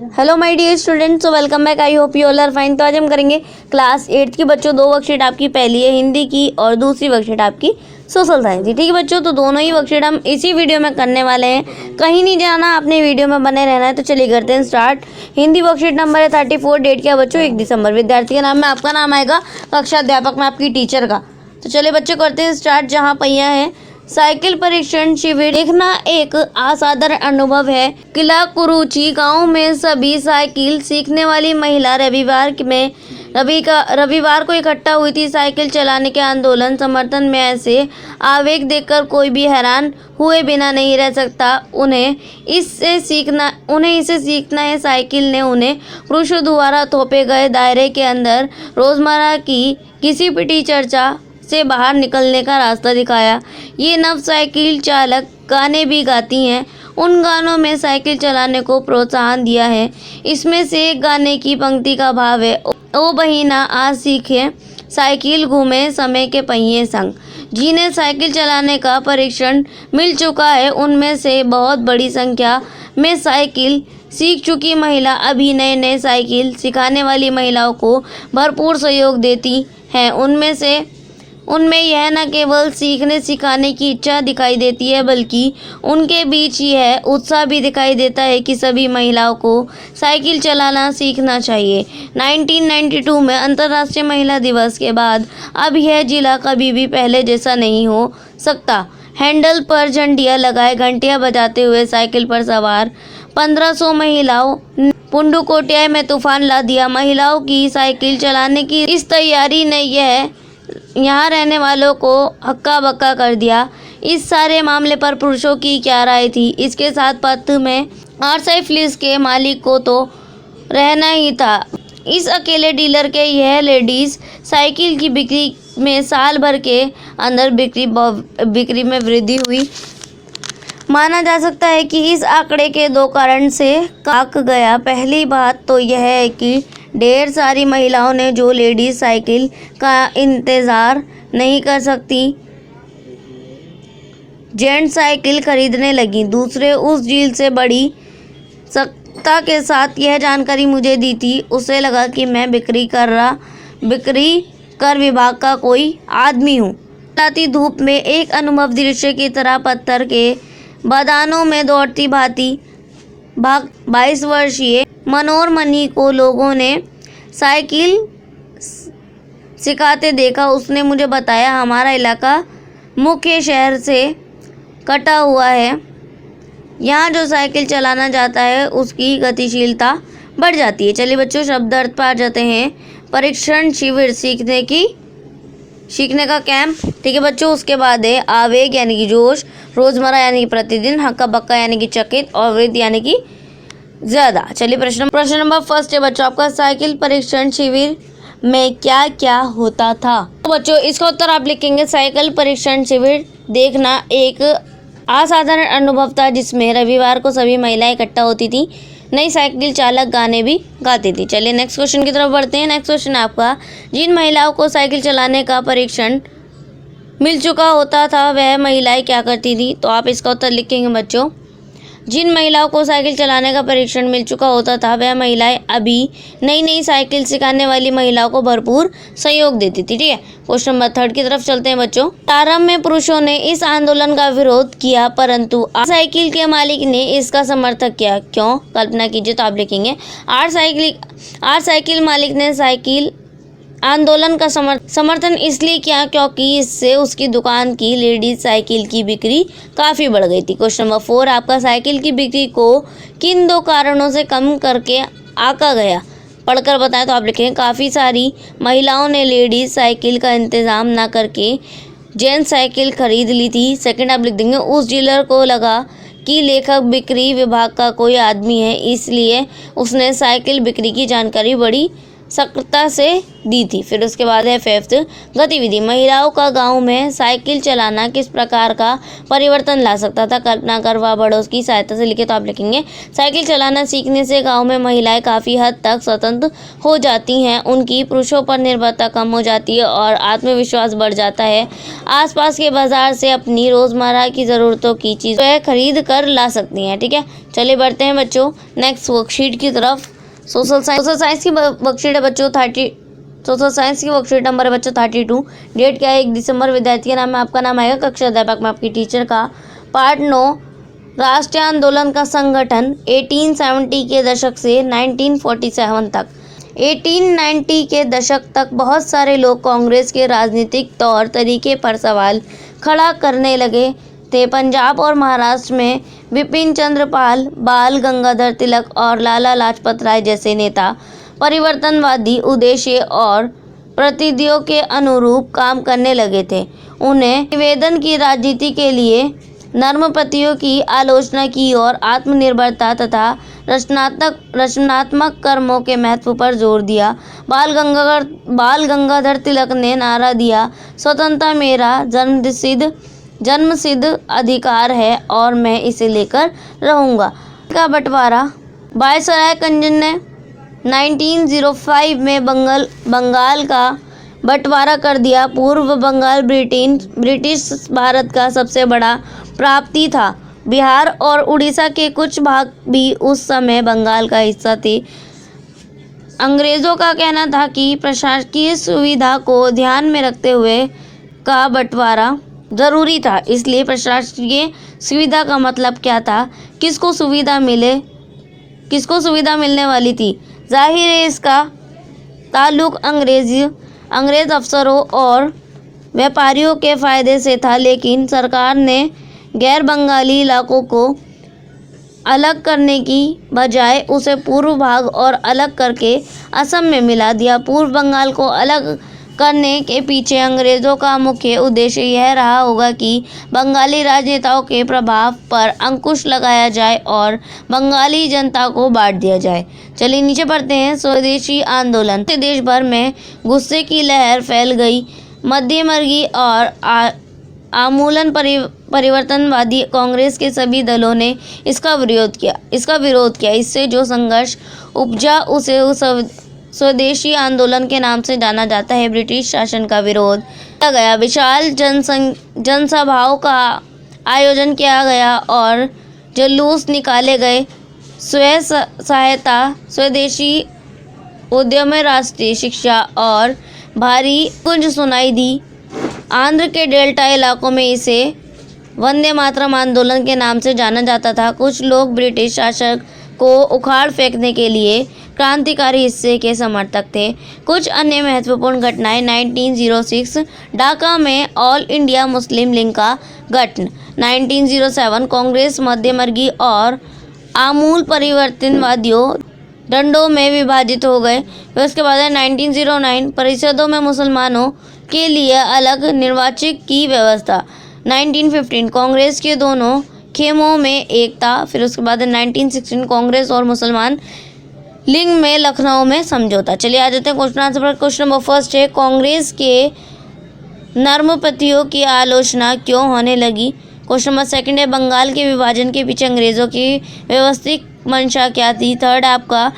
Hello my dear students, so welcome back. I hope you all are fine. तो आज हम करेंगे class 8 की बच्चों 2 वर्कशीट आपकी, पहली है हिंदी की और दूसरी वर्कशीट आपकी सोशल साइंस की। ठीक है बच्चों, तो दोनों ही वर्कशीट हम इसी वीडियो में करने वाले हैं, कहीं नहीं जाना, अपने वीडियो में बने रहना है। तो चलिए करते हैं स्टार्ट। हिंदी वर्कशीट नंबर है 34। डेट क्या बच्चों? 1 दिसंबर। विद्यार्थी के नाम में आपका नाम आएगा, कक्षा अध्यापक में आपकी टीचर का। तो चलिए बच्चों करते हैं स्टार्ट। जहाँ पहिया है साइकिल परीक्षण शिविर देखना एक असाधारण अनुभव है। किला कुरुचि गांव में सभी साइकिल सीखने वाली महिला रविवार को इकट्ठा हुई थी। साइकिल चलाने के आंदोलन समर्थन में ऐसे आवेग देखकर कोई भी हैरान हुए बिना नहीं रह सकता। उन्हें इसे सीखना है। साइकिल ने उन्हें पुरुषों द्वारा थोपे गए दायरे के अंदर रोजमर्रा की घिसी पिटी चर्चा से बाहर निकलने का रास्ता दिखाया। ये नव साइकिल चालक गाने भी गाती हैं। उन गानों में साइकिल चलाने को प्रोत्साहन दिया है। इसमें से एक गाने की पंक्ति का भाव है, ओ बहिना आज सीखे साइकिल घूमे समय के पहिए संग। जिन्हें साइकिल चलाने का परीक्षण मिल चुका है, उनमें से बहुत बड़ी संख्या में साइकिल सीख चुकी महिला अभी नए साइकिल सिखाने वाली महिलाओं को भरपूर सहयोग देती हैं। उनमें यह न केवल सीखने सिखाने की इच्छा दिखाई देती है, बल्कि उनके बीच यह उत्साह भी दिखाई देता है कि सभी महिलाओं को साइकिल चलाना सीखना चाहिए। 1992 में अंतर्राष्ट्रीय महिला दिवस के बाद अब यह जिला कभी भी पहले जैसा नहीं हो सकता। हैंडल पर झंडियाँ लगाए घंटियाँ बजाते हुए साइकिल पर सवार 1500 महिलाओं पुंडुकोटिया में तूफान ला दिया। महिलाओं की साइकिल चलाने की इस तैयारी ने यहाँ रहने वालों को हक्का बक्का कर दिया। इस सारे मामले पर पुरुषों की क्या राय थी? इसके साथ पथ में आरसीआई फ्लीस के मालिक को तो रहना ही था। इस अकेले डीलर के यह लेडीज साइकिल की बिक्री में साल भर के अंदर बिक्री में वृद्धि हुई। माना जा सकता है कि इस आंकड़े के 2 कारण से काक गया। पहली बात तो यह है कि ढेर सारी महिलाओं ने जो लेडीज साइकिल का इंतज़ार नहीं कर सकती, जेंट्स साइकिल खरीदने लगी। दूसरे, उस डील से बड़ी सख्ता के साथ यह जानकारी मुझे दी थी। उसे लगा कि मैं बिक्री कर विभाग का कोई आदमी हूँ। लाती धूप में एक अनुभव दृश्य की तरह पत्थर के बादानों में दौड़ती भांति 22 वर्षीय मनोरमणि को लोगों ने साइकिल सिखाते देखा। उसने मुझे बताया, हमारा इलाका मुख्य शहर से कटा हुआ है। यहाँ जो साइकिल चलाना जाता है उसकी गतिशीलता बढ़ जाती है। चलिए बच्चों शब्द अर्थ पर आ जाते हैं। परीक्षण शिविर सीखने का कैंप। ठीक है बच्चों, उसके बाद है आवेग यानी कि जोश, रोजमर्रा यानी कि प्रतिदिन, हक्का बक्का यानी कि चकित, और वृद्ध यानी कि ज़्यादा। चलिए प्रश्न नंबर फर्स्ट है बच्चों आपका, साइकिल परीक्षण शिविर में क्या क्या होता था? तो बच्चों इसका उत्तर आप लिखेंगे, साइकिल परीक्षण शिविर देखना एक असाधारण अनुभव था, जिसमें रविवार को सभी महिलाएं इकट्ठा होती थी। नई साइकिल चालक गाने भी गाती थी। चलिए नेक्स्ट क्वेश्चन की तरफ बढ़ते हैं। नेक्स्ट क्वेश्चन आपका, जिन महिलाओं को साइकिल चलाने का परीक्षण मिल चुका होता था वह महिलाएं क्या करती थी? तो आप इसका उत्तर लिखेंगे बच्चों, जिन महिलाओं को साइकिल चलाने का परीक्षण मिल चुका होता था वह महिलाएं अभी नई साइकिल सिखाने वाली महिलाओं को भरपूर सहयोग देती थी। ठीक है, क्वेश्चन नंबर 3 की तरफ चलते हैं बच्चों। प्रारंभ में पुरुषों ने इस आंदोलन का विरोध किया, परंतु साइकिल के मालिक ने इसका समर्थन किया। क्यों? कल्पना कीजिए। तो आप लिखेंगे, आर साइकिल मालिक ने साइकिल आंदोलन का समर्थन इसलिए किया क्योंकि इससे उसकी दुकान की लेडीज साइकिल की बिक्री काफ़ी बढ़ गई थी। क्वेश्चन नंबर 4 आपका, साइकिल की बिक्री को किन 2 कारणों से कम करके आंका गया? पढ़कर बताएं। तो आप लिखेंगे, काफ़ी सारी महिलाओं ने लेडीज साइकिल का इंतज़ाम ना करके जेंट्स साइकिल खरीद ली थी। सेकंड आप लिख देंगे, उस डीलर को लगा कि लेखक बिक्री विभाग का कोई आदमी है, इसलिए उसने साइकिल बिक्री की जानकारी बड़ी सक्रियता से दी थी। फिर उसके बाद है फिफ्थ गतिविधि, महिलाओं का गांव में साइकिल चलाना किस प्रकार का परिवर्तन ला सकता था, कल्पना कर व बड़ों की सहायता से लिखे। तो आप लिखेंगे साइकिल चलाना सीखने से गांव में महिलाएं काफ़ी हद तक स्वतंत्र हो जाती हैं, उनकी पुरुषों पर निर्भरता कम हो जाती है और आत्मविश्वास बढ़ जाता है। आसपास के बाजार से अपनी रोज़मर्रा की ज़रूरतों की चीज़ें खरीद कर ला सकती हैं। ठीक है, चलिए बढ़ते हैं बच्चों नेक्स्ट वर्कशीट की तरफ। सोशल साइंस की वर्कशीट है बच्चों 30। सोशल साइंस की वर्कशीट नंबर है बच्चों 32। डेट क्या है 1 दिसंबर। विद्यार्थी का नाम है, आपका नाम आएगा कक्षा अध्यापक में आपकी टीचर का। पार्ट 9 राष्ट्रीय आंदोलन का संगठन 1870 के दशक से 1947 तक। 1890 के दशक तक बहुत सारे लोग कांग्रेस के राजनीतिक तौर तरीके पर सवाल खड़ा करने लगे थे। पंजाब और महाराष्ट्र में बिपिन चंद्र पाल, बाल गंगाधर तिलक और लाला लाजपत राय जैसे नेता परिवर्तनवादी उद्देश्य और प्रतिनिधियों के अनुरूप काम करने लगे थे। उन्हें निवेदन की राजनीति के लिए नर्मपतियों की आलोचना की और आत्मनिर्भरता तथा रचनात्मक कर्मों के महत्व पर जोर दिया। बाल गंगाधर तिलक ने नारा दिया, स्वतंत्रता मेरा जन्मसिद्ध अधिकार है और मैं इसे लेकर रहूँगा। का बंटवारा वायसराय कंजन ने 1905 में बंगाल का बंटवारा कर दिया। पूर्व बंगाल ब्रिटिश भारत का सबसे बड़ा प्राप्ति था। बिहार और उड़ीसा के कुछ भाग भी उस समय बंगाल का हिस्सा थे। अंग्रेज़ों का कहना था कि प्रशासकीय सुविधा को ध्यान में रखते हुए का बंटवारा ज़रूरी था। इसलिए प्रशासकीय सुविधा का मतलब क्या था, किसको सुविधा मिलने वाली थी। जाहिर है इसका ताल्लुक अंग्रेज़ अफसरों और व्यापारियों के फ़ायदे से था, लेकिन सरकार ने गैर बंगाली इलाकों को अलग करने की बजाय उसे पूर्व भाग और अलग करके असम में मिला दिया। पूर्व बंगाल को अलग करने के पीछे अंग्रेज़ों का मुख्य उद्देश्य यह रहा होगा कि बंगाली राजनेताओं के प्रभाव पर अंकुश लगाया जाए और बंगाली जनता को बांट दिया जाए। चलिए नीचे पढ़ते हैं। स्वदेशी आंदोलन से देश भर में गुस्से की लहर फैल गई। मध्यवर्गीय और आमूलन परिवर्तनवादी कांग्रेस के सभी दलों ने इसका विरोध किया। इससे जो संघर्ष उपजा उसे स्वदेशी आंदोलन के नाम से जाना जाता है। ब्रिटिश शासन का विरोध किया गया, विशाल जनसभाओं का आयोजन किया गया और जुलूस निकाले गए। स्वयं सहायता, स्वदेशी उद्यम, राष्ट्रीय शिक्षा और भारी गूंज सुनाई दी। आंध्र के डेल्टा इलाकों में इसे वंदे मातरम आंदोलन के नाम से जाना जाता था। कुछ लोग ब्रिटिश शासक को उखाड़ फेंकने के लिए क्रांतिकारी हिस्से के समर्थक थे। कुछ अन्य महत्वपूर्ण घटनाएं 1906 ढाका में ऑल इंडिया मुस्लिम लीग का गठन। 1907 कांग्रेस मध्यवर्गीय और आमूल परिवर्तनवादियों दंडों में विभाजित हो गए। फिर उसके बाद 1909 परिषदों में मुसलमानों के लिए अलग निर्वाचन की व्यवस्था। 1915 कांग्रेस के दोनों खेमों में एकता। फिर उसके बाद 1916 कांग्रेस और मुसलमान लीग में लखनऊ में समझौता। चलिए आ जाते हैं क्वेश्चन आंसर पर। क्वेश्चन नंबर फर्स्ट है, कांग्रेस के नर्मपतियों की आलोचना क्यों होने लगी। क्वेश्चन नंबर सेकंड है, बंगाल के विभाजन के पीछे अंग्रेज़ों की व्यवस्थित मंशा क्या थी। थर्ड है आपका,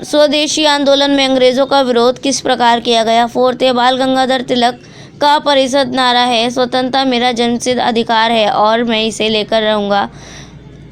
स्वदेशी आंदोलन में अंग्रेज़ों का विरोध किस प्रकार किया गया। फोर्थ है, बाल गंगाधर तिलक का परिषद नारा है, स्वतंत्रता मेरा जन्मसिद्ध अधिकार है और मैं इसे लेकर रहूँगा।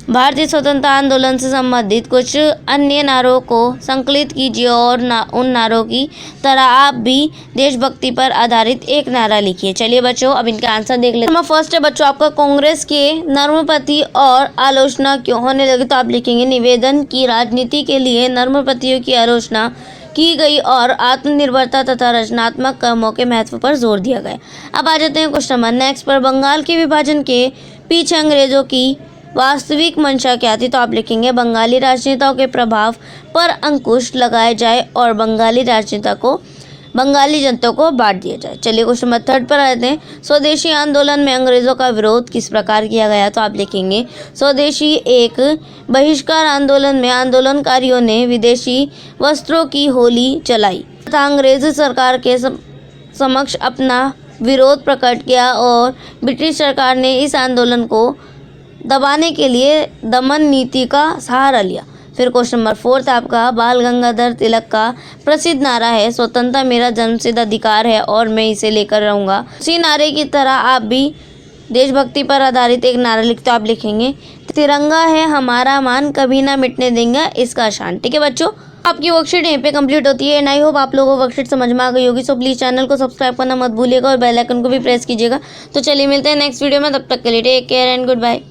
भारतीय स्वतंत्रता आंदोलन से संबंधित कुछ अन्य नारों को संकलित कीजिए और उन नारों की तरह आप भी देशभक्ति पर आधारित एक नारा लिखिए। चलिए बच्चों अब इनके आंसर देख लेते हैं। फर्स्ट है बच्चों आपका, कांग्रेस के नर्मपति और आलोचना क्यों होने लगी। तो आप लिखेंगे निवेदन की राजनीति के लिए नर्मपतियों की आलोचना की गई और आत्मनिर्भरता तथा रचनात्मक कर्मों के महत्व पर जोर दिया गया। अब आ जाते हैं क्वेश्चन नंबर नेक्स्ट पर, बंगाल के विभाजन के पीछे अंग्रेज़ों की वास्तविक मंशा क्या थी। तो आप लिखेंगे बंगाली राजनेताओं के प्रभाव पर अंकुश लगाया जाए और बंगाली राजनेता को बंगाली जनता को बांट दिया जाए। चलिए क्वेश्चन नंबर 3 पर आते हैं। स्वदेशी आंदोलन में अंग्रेजों का विरोध किस प्रकार किया गया? तो आप लिखेंगे स्वदेशी एक बहिष्कार आंदोलन में आंदोलनकारियों ने विदेशी वस्त्रों की होली जलाई तथा अंग्रेज सरकार के समक्ष अपना विरोध प्रकट किया और ब्रिटिश सरकार ने इस आंदोलन को दबाने के लिए दमन नीति का सहारा लिया। फिर क्वेश्चन नंबर 4 आपका बाल गंगाधर तिलक का प्रसिद्ध नारा है स्वतंत्रता मेरा जन्मसिद्ध अधिकार है और मैं इसे लेकर रहूँगा। उसी नारे की तरह आप भी देशभक्ति पर आधारित एक नारा लिखते हो। आप लिखेंगे तिरंगा है हमारा मान कभी ना मिटने देंगे इसका शान। ठीक है बच्चों, आपकी वर्कशीट यहीं पे कंप्लीट होती है एंड आई होप आप लोगों को वर्कशीट समझ में आ गई होगी। सो प्लीज़ चैनल को सब्सक्राइब करना मत भूलिएगा और बेल आइकन को भी प्रेस कीजिएगा। तो चलिए मिलते हैं नेक्स्ट वीडियो में, तब तक के लिए take care and good bye.